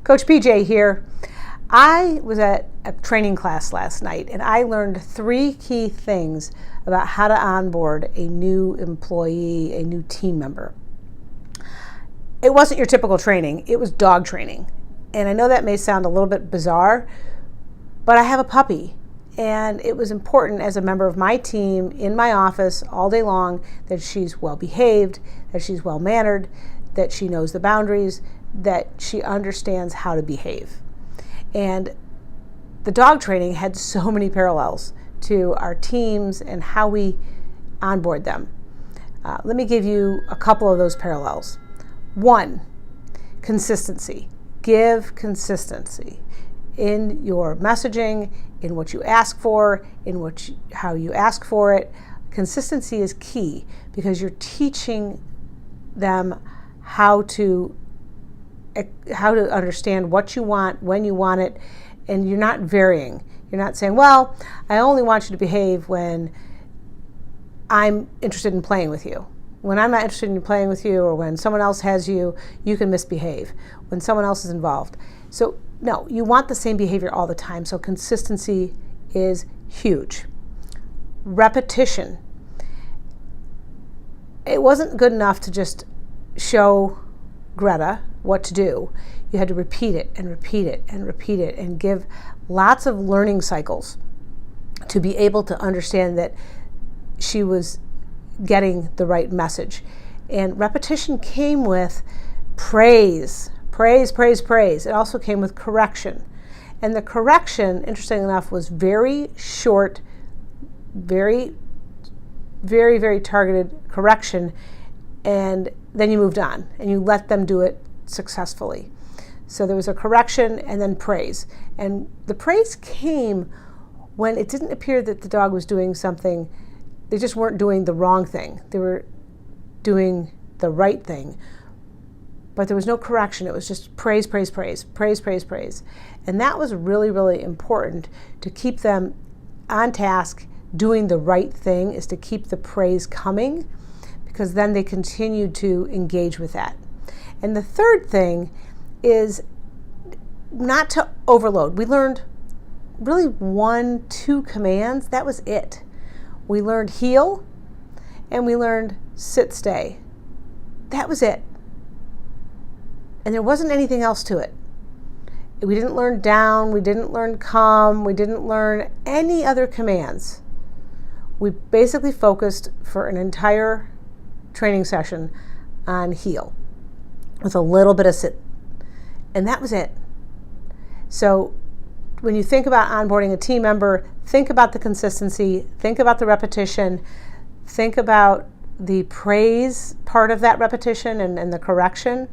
Coach PJ here. I was at a training class last night and I learned 3 key things about how to onboard a new employee, a new team member. It wasn't your typical training, it was dog training. And I know that may sound a little bit bizarre, but I have a puppy. And it was important as a member of my team in my office all day long that she's well behaved, that she's well mannered, that she knows the boundaries, that she understands how to behave. And the dog training had so many parallels to our teams and how we onboard them. Let me give you a couple of those parallels. 1, consistency. Give consistency in your messaging, in what you ask for, in how you ask for it. Consistency is key because you're teaching them how to understand what you want, when you want it, and you're not varying. You're not saying, well, I only want you to behave when I'm interested in playing with you. When I'm not interested in playing with you, or when someone else has you, you can misbehave. When someone else is involved. So no, you want the same behavior all the time. So consistency is huge. Repetition. It wasn't good enough to just show Greta what to do. You had to repeat it and repeat it and repeat it and give lots of learning cycles to be able to understand that she was getting the right message. And repetition came with praise. Praise, praise, praise. It also came with correction. And the correction, interestingly enough, was very short, very, very, very targeted correction. And then you moved on and you let them do it successfully. So there was a correction and then praise. And the praise came when it didn't appear that the dog was doing something. They just weren't doing the wrong thing. They were doing the right thing. But there was no correction. It was just praise, praise, praise, praise, praise, praise. And that was really, really important to keep them on task, doing the right thing, is to keep the praise coming, because then they continued to engage with that. And the third thing is not to overload. We learned really 1, 2 commands. That was it. We learned heel and we learned sit, stay. That was it. And there wasn't anything else to it. We didn't learn down, we didn't learn come, we didn't learn any other commands. We basically focused for an entire training session on heel with a little bit of sit. And that was it. So when you think about onboarding a team member, think about the consistency, think about the repetition, think about the praise part of that repetition and the correction,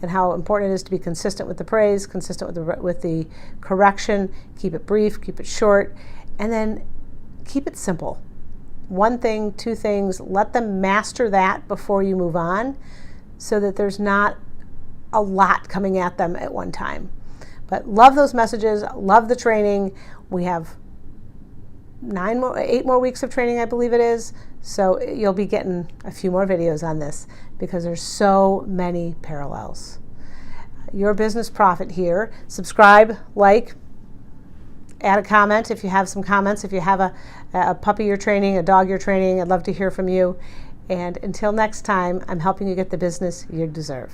and how important it is to be consistent with the praise, consistent with the correction. Keep it brief, keep it short, and then keep it simple. 1 thing, 2 things, let them master that before you move on, so that there's not a lot coming at them at one time. But love those messages, love the training. We have 8 more weeks of training, I believe it is. So you'll be getting a few more videos on this because there's so many parallels. Your Business Profit here. Subscribe, like, add a comment if you have some comments. If you have a puppy you're training, a dog you're training, I'd love to hear from you. And until next time, I'm helping you get the business you deserve.